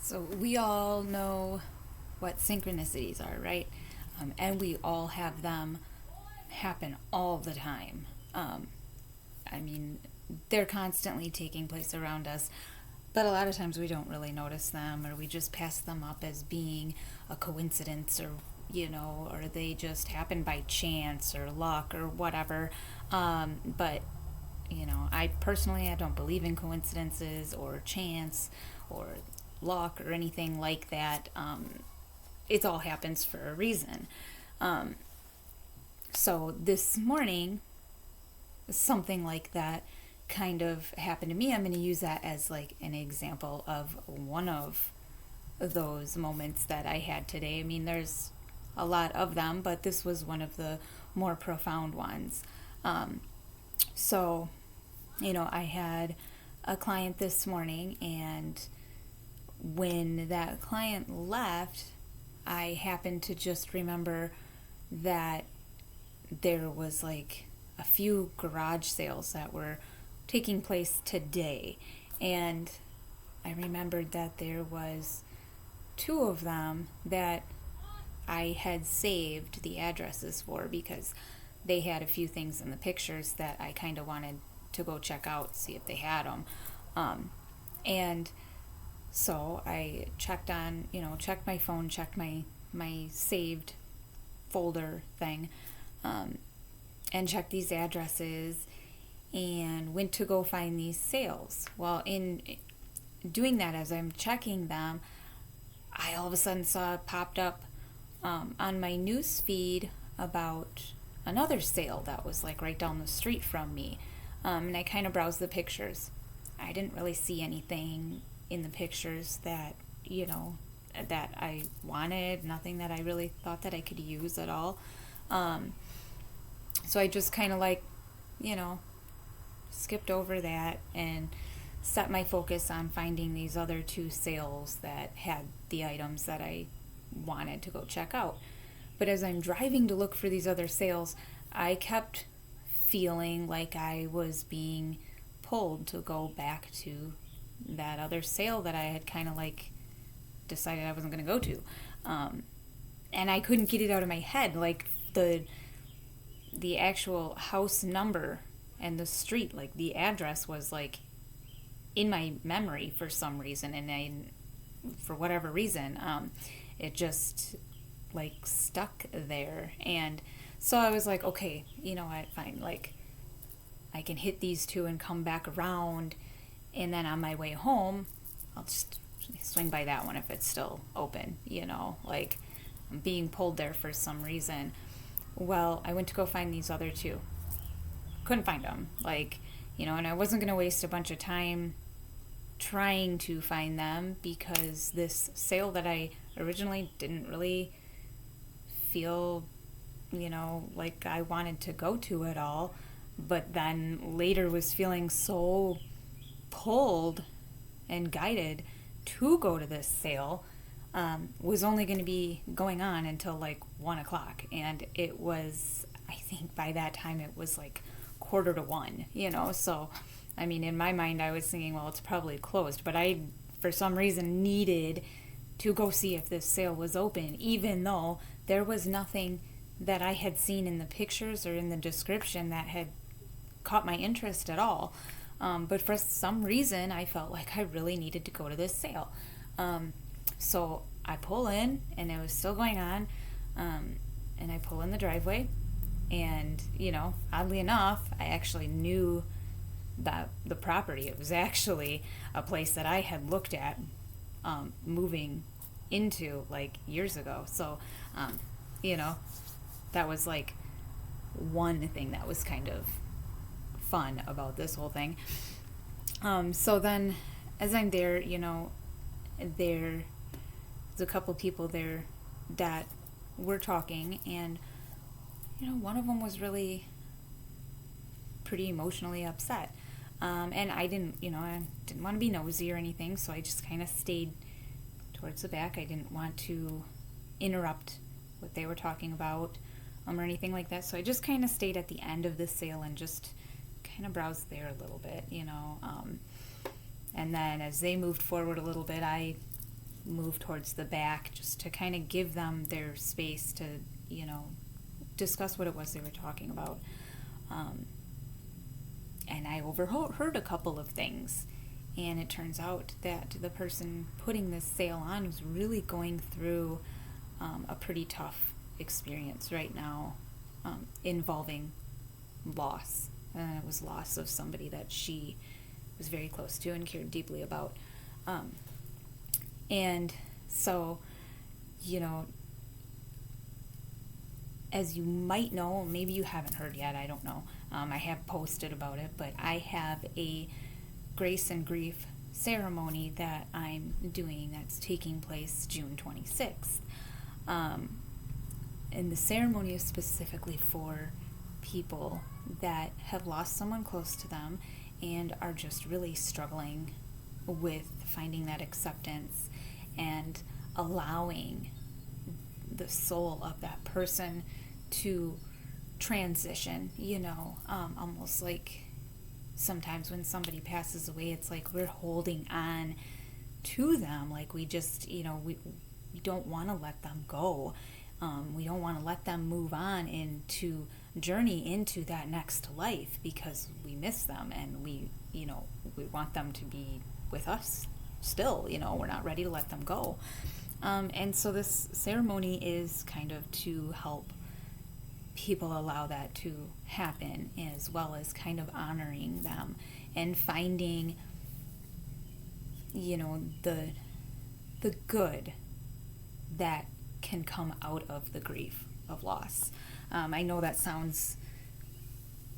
So we all know what synchronicities are, right? And we all have them happen all the time. Um, I mean, they're constantly taking place around us, but a lot of times we don't really notice them, or we just pass them up as being a coincidence, or they just happen by chance or luck or whatever. But I personally, I don't believe in coincidences or chance or luck or anything like that. It all happens for a reason. Um, so this morning, something like that kind of happened to me. I'm going to use that as like an example of one of those moments that I had today. I mean, there's a lot of them, but this was one of the more profound ones. Um, so, I had a client this morning, and when that client left, I happened to just remember that there was like a few garage sales that were taking place today. And I remembered that there was two of them that I had saved the addresses for because they had a few things in the pictures that I kind of wanted to go check out, see if they had them. And so I checked my phone, checked my saved folder thing, and checked these addresses and went to go find these sales. Well, in doing that, as I'm checking them, I all of a sudden saw it popped up on my news feed about another sale that was like right down the street from me. And I kind of browsed the pictures. I didn't really see anything in the pictures that I wanted, nothing that I really thought that I could use at all. So I just kind of skipped over that and set my focus on finding these other two sales that had the items that I wanted to go check out. But as I'm driving to look for these other sales, I kept feeling like I was being pulled to go back to that other sale that I had kind of decided I wasn't going to go to. And I couldn't get it out of my head. Like the actual house number and the street, like the address was like in my memory for some reason, and for whatever reason, it just stuck there. And so I was like, okay, you know what, fine, I can hit these two and come back around, and then on my way home I'll just swing by that one if it's still open. I'm being pulled there for some reason. Well, I went to go find these other two, couldn't find them, and I wasn't going to waste a bunch of time trying to find them, because this sale that I originally didn't really feel like I wanted to go to at all, but then later was feeling so pulled and guided to go to this sale, was only going to be going on until 1 o'clock, and it was, I think by that time it was 1:45, so I mean, in my mind I was thinking, well, it's probably closed, but I for some reason needed to go see if this sale was open, even though there was nothing that I had seen in the pictures or in the description that had caught my interest at all. But for some reason, I felt like I really needed to go to this sale. So I pull in, and it was still going on, and I pull in the driveway, and, oddly enough, I actually knew that the property. It was actually a place that I had looked at moving into years ago. So, that was one thing that was kind of fun about this whole thing. So then as I'm there, there's a couple people there that were talking, and one of them was really pretty emotionally upset. And I didn't want to be nosy or anything, so I just kind of stayed towards the back. I didn't want to interrupt what they were talking about or anything like that. So I just kind of stayed at the end of the sale and just kind of browsed there a little bit, And then as they moved forward a little bit, I move towards the back just to kind of give them their space to, discuss what it was they were talking about. And I overheard a couple of things. And it turns out that the person putting this sale on was really going through a pretty tough experience right now, involving loss. It was loss of somebody that she was very close to and cared deeply about. And so, as you might know, maybe you haven't heard yet, I don't know. I have posted about it, but I have a Grace and Grief ceremony that I'm doing that's taking place June 26th. And the ceremony is specifically for people that have lost someone close to them and are just really struggling with finding that acceptance and allowing the soul of that person to transition, almost like sometimes when somebody passes away, it's like we're holding on to them, like we just, we don't want to let them go. We don't want to let them move on into journey into that next life because we miss them and we want them to be with us still, we're not ready to let them go. And so this ceremony is kind of to help people allow that to happen, as well as kind of honoring them and finding, the good that can come out of the grief of loss. I know that sounds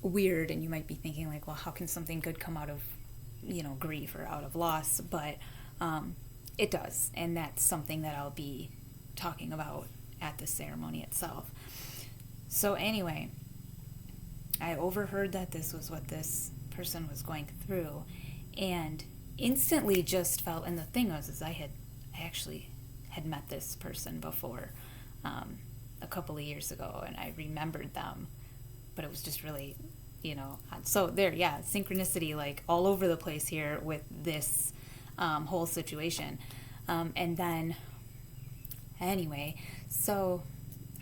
weird, and you might be thinking like, well, how can something good come out of, grief or out of loss? But it does, and that's something that I'll be talking about at the ceremony itself. So anyway, I overheard that this was what this person was going through, and instantly just felt, and the thing was, I actually had met this person before, a couple of years ago, and I remembered them, but it was just really, so there, synchronicity, like all over the place here with this whole situation. And then, anyway, so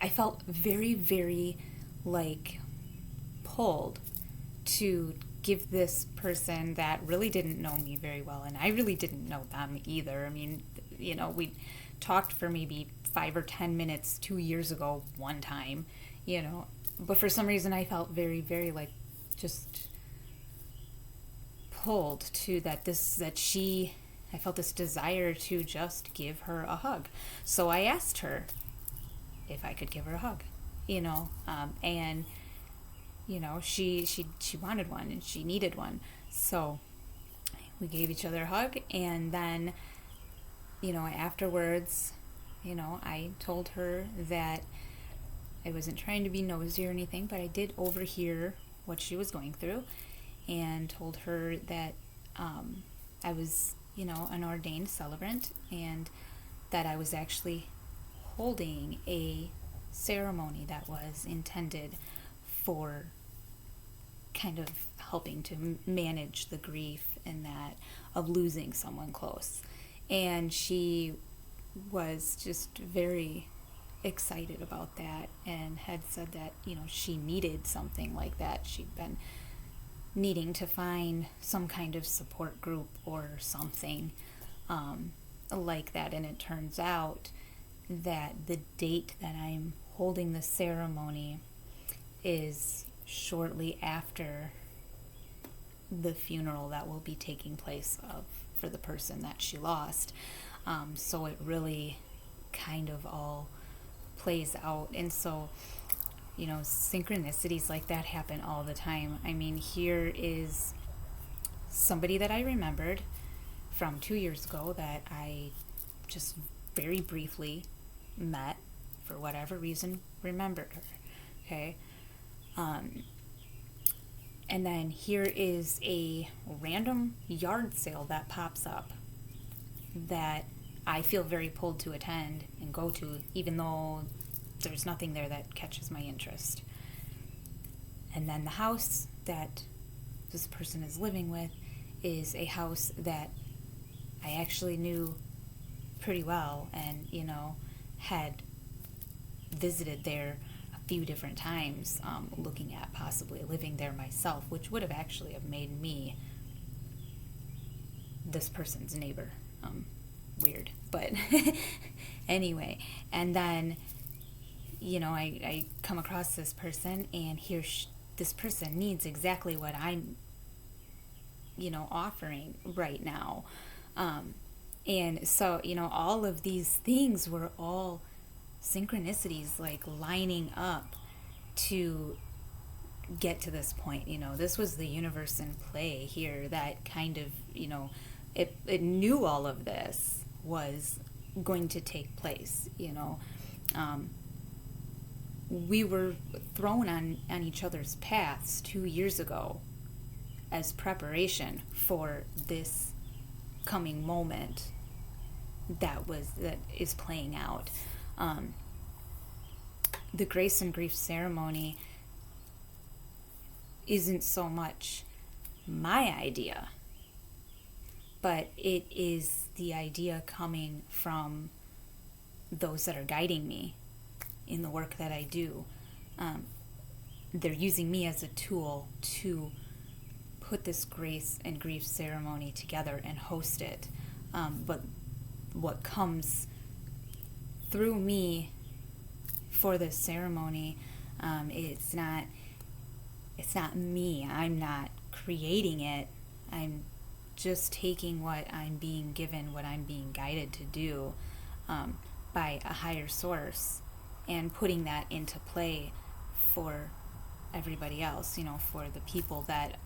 I felt very, very, pulled to give this person that really didn't know me very well, and I really didn't know them either. I mean, we talked for maybe 5 or 10 minutes 2 years ago one time, but for some reason I felt very, very, just pulled to I felt this desire to just give her a hug. So I asked her if I could give her a hug, and, she wanted one and she needed one. So we gave each other a hug, and then, afterwards, I told her that I wasn't trying to be nosy or anything, but I did overhear what she was going through, and told her that I was, an ordained celebrant, and that I was actually holding a ceremony that was intended for kind of helping to manage the grief and that of losing someone close. And she was just very excited about that and had said that, she needed something like that. She'd been needing to find some kind of support group or something like that. And it turns out that the date that I'm holding the ceremony is shortly after the funeral that will be taking place for the person that she lost. So it really kind of all plays out. And so, synchronicities like that happen all the time. I mean, here is somebody that I remembered from 2 years ago that I just very briefly met, for whatever reason, remembered her. Okay. And then here is a random yard sale that pops up that I feel very pulled to attend and go to, even though there's nothing there that catches my interest. And then the house that this person is living with is a house that I actually knew pretty well, and had visited there a few different times, looking at possibly living there myself, which would have actually have made me this person's neighbor. Weird, but anyway. And then I come across this person, and here this person needs exactly what I'm offering right now. And so all of these things were all synchronicities, like lining up to get to this point. This was the universe in play here that kind of it knew all of this was going to take place. We were thrown on each other's paths 2 years ago as preparation for this coming moment that is playing out. The Grace and Grief ceremony isn't so much my idea, but it is the idea coming from those that are guiding me in the work that I do. They're using me as a tool to put this Grace and Grief ceremony together and host it. But what comes through me for this ceremony, it's not me. I'm not creating it. I'm just taking what I'm being given, what I'm being guided to do by a higher source, and putting that into play for everybody else, for the people that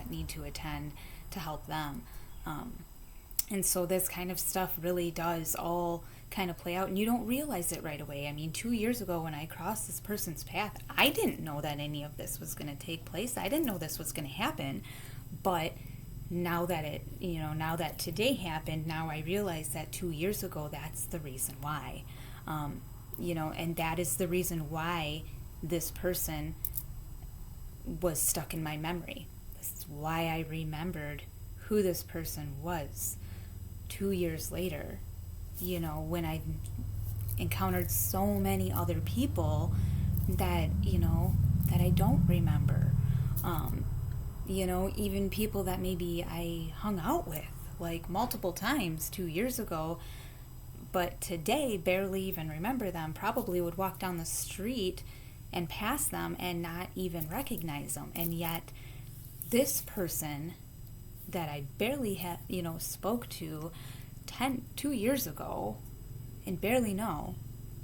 need to attend, to help them. And so this kind of stuff really does all kind of play out, and you don't realize it right away. I mean, 2 years ago when I crossed this person's path, I didn't know that any of this was going to take place. I didn't know this was going to happen. But now that today happened, now I realize that 2 years ago, that's the reason why. And that is the reason why this person was stuck in my memory. This is why I remembered who this person was 2 years later, when I encountered so many other people that I don't remember. Even people that maybe I hung out with like multiple times 2 years ago, but today barely even remember them. Probably would walk down the street and pass them and not even recognize them. And yet this person that I barely spoke to 2 years ago and barely know,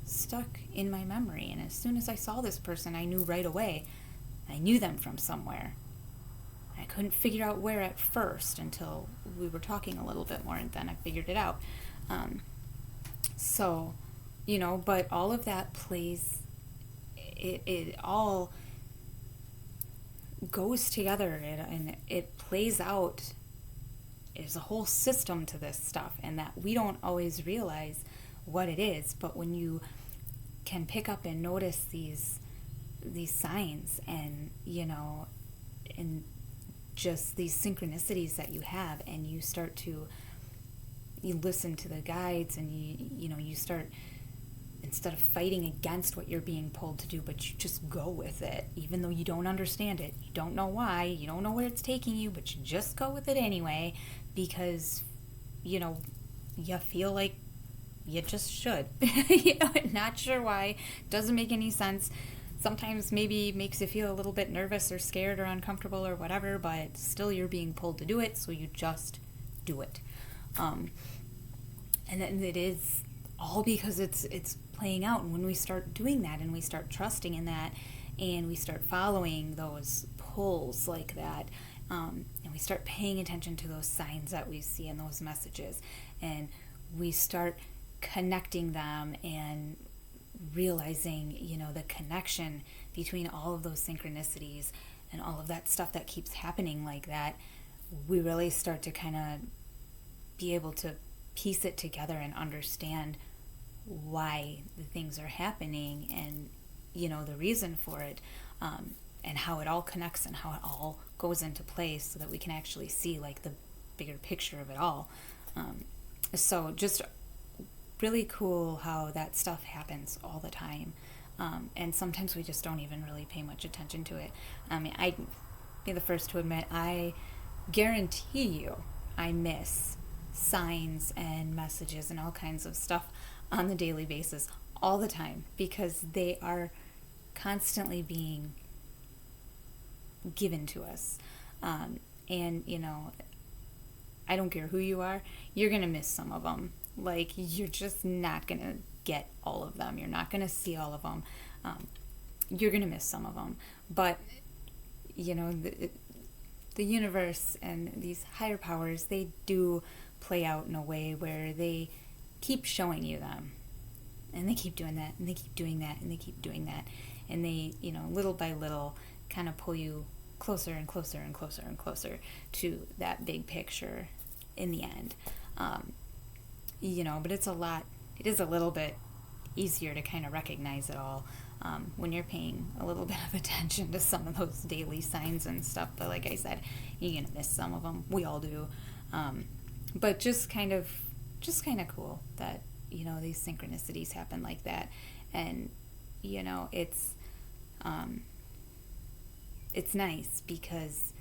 stuck in my memory. And as soon as I saw this person, I knew right away I knew them from somewhere. I couldn't figure out where at first until we were talking a little bit more, and then I figured it out. But all of that plays, it all goes together, and it plays out. There's a whole system to this stuff, and that we don't always realize what it is. But when you can pick up and notice these signs, and and just these synchronicities that you have, and you listen to the guides, and you start, instead of fighting against what you're being pulled to do, but you just go with it, even though you don't understand it, you don't know why, you don't know where it's taking you, but you just go with it anyway, because you feel like you just should. Not sure why, doesn't make any sense. Sometimes maybe makes you feel a little bit nervous or scared or uncomfortable or whatever, but still you're being pulled to do it, so you just do it. And then it is all because it's playing out. And when we start doing that, and we start trusting in that, and we start following those pulls like that, and we start paying attention to those signs that we see and those messages, and we start connecting them and realizing, the connection between all of those synchronicities and all of that stuff that keeps happening like that, we really start to kind of be able to piece it together and understand why the things are happening, and the reason for it, and how it all connects and how it all goes into place, so that we can actually see like the bigger picture of it all. So just really cool how that stuff happens all the time. And sometimes we just don't even really pay much attention to it. I mean, I'd be the first to admit, I guarantee you I miss signs and messages and all kinds of stuff on the daily basis all the time, because they are constantly being given to us. And, I don't care who you are, you're going to miss some of them. Like, you're just not going to get all of them. You're not going to see all of them. You're going to miss some of them. But, the universe and these higher powers, they do play out in a way where they keep showing you them. And they keep doing that, and they keep doing that, and they keep doing that. And they, little by little, kind of pull you closer and closer and closer and closer to that big picture in the end. But it is a little bit easier to kind of recognize it all when you're paying a little bit of attention to some of those daily signs and stuff. But like I said, you're going to miss some of them. We all do. But just kind of cool that, these synchronicities happen like that. And, it's nice because,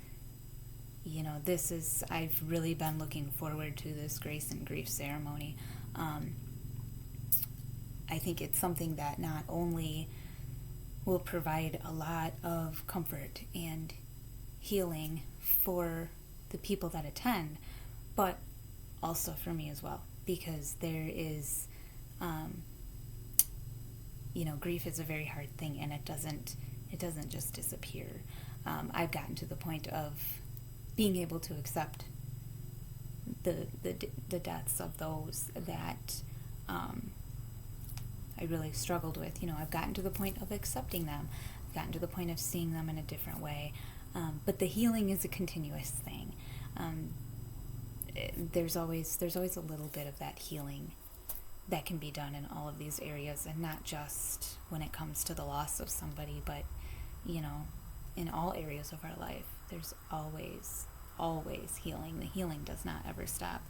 I've really been looking forward to this Grace and Grief ceremony. I think it's something that not only will provide a lot of comfort and healing for the people that attend, but also for me as well, because there is, grief is a very hard thing, and it doesn't just disappear. I've gotten to the point of being able to accept the deaths of those that I really struggled with. I've gotten to the point of accepting them. I've gotten to the point of seeing them in a different way. But the healing is a continuous thing. There's always a little bit of that healing that can be done in all of these areas, and not just when it comes to the loss of somebody, but in all areas of our life. There's always healing. The healing does not ever stop.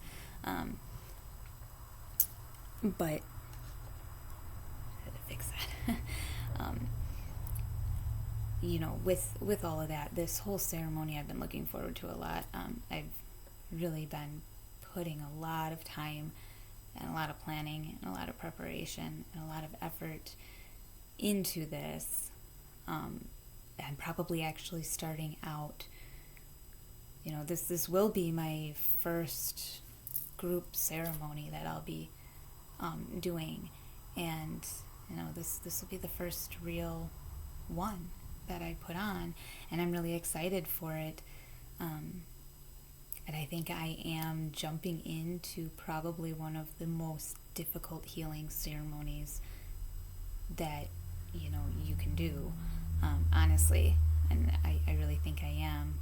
But how to fix that? With all of that, this whole ceremony I've been looking forward to a lot. I've really been putting a lot of time and a lot of planning and a lot of preparation and a lot of effort into this. And probably actually starting out, this will be my first group ceremony that I'll be doing, and this will be the first real one that I put on, and I'm really excited for it. And I think I am jumping into probably one of the most difficult healing ceremonies that you can do, honestly, and I really think I am.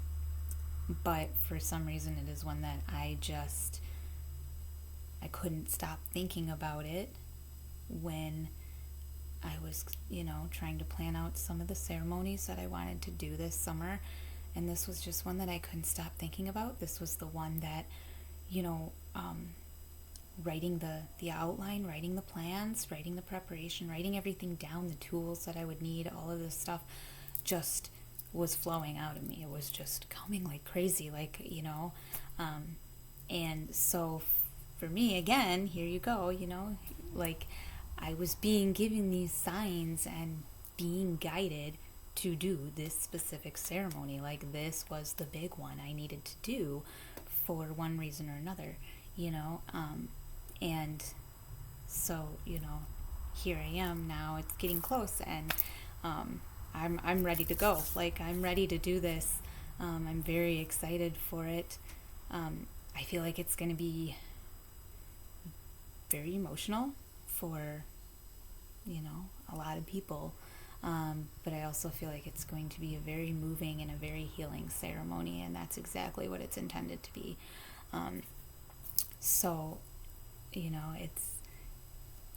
But for some reason, it is one that I couldn't stop thinking about it when I was, trying to plan out some of the ceremonies that I wanted to do this summer. And this was just one that I couldn't stop thinking about. This was the one that, writing the outline, writing the plans, writing the preparation, writing everything down, the tools that I would need, all of this stuff just was flowing out of me. It was just coming like crazy, and so for me, again, here you go, I was being given these signs and being guided to do this specific ceremony. Like, this was the big one I needed to do for one reason or another, and so, here I am now. It's getting close, and I'm ready to go. I'm ready to do this. I'm very excited for it. I feel like it's going to be very emotional for, a lot of people. But I also feel like it's going to be a very moving and a very healing ceremony, and that's exactly what it's intended to be. So,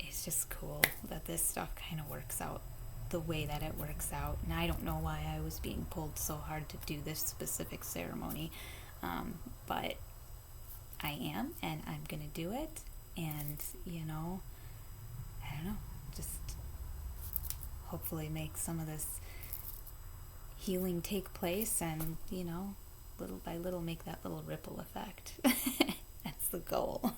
it's just cool that this stuff kind of works out the way that it works out. And I don't know why I was being pulled so hard to do this specific ceremony, but I am, and I'm going to do it. And, don't know, just hopefully make some of this healing take place and, little by little make that little ripple effect. That's the goal.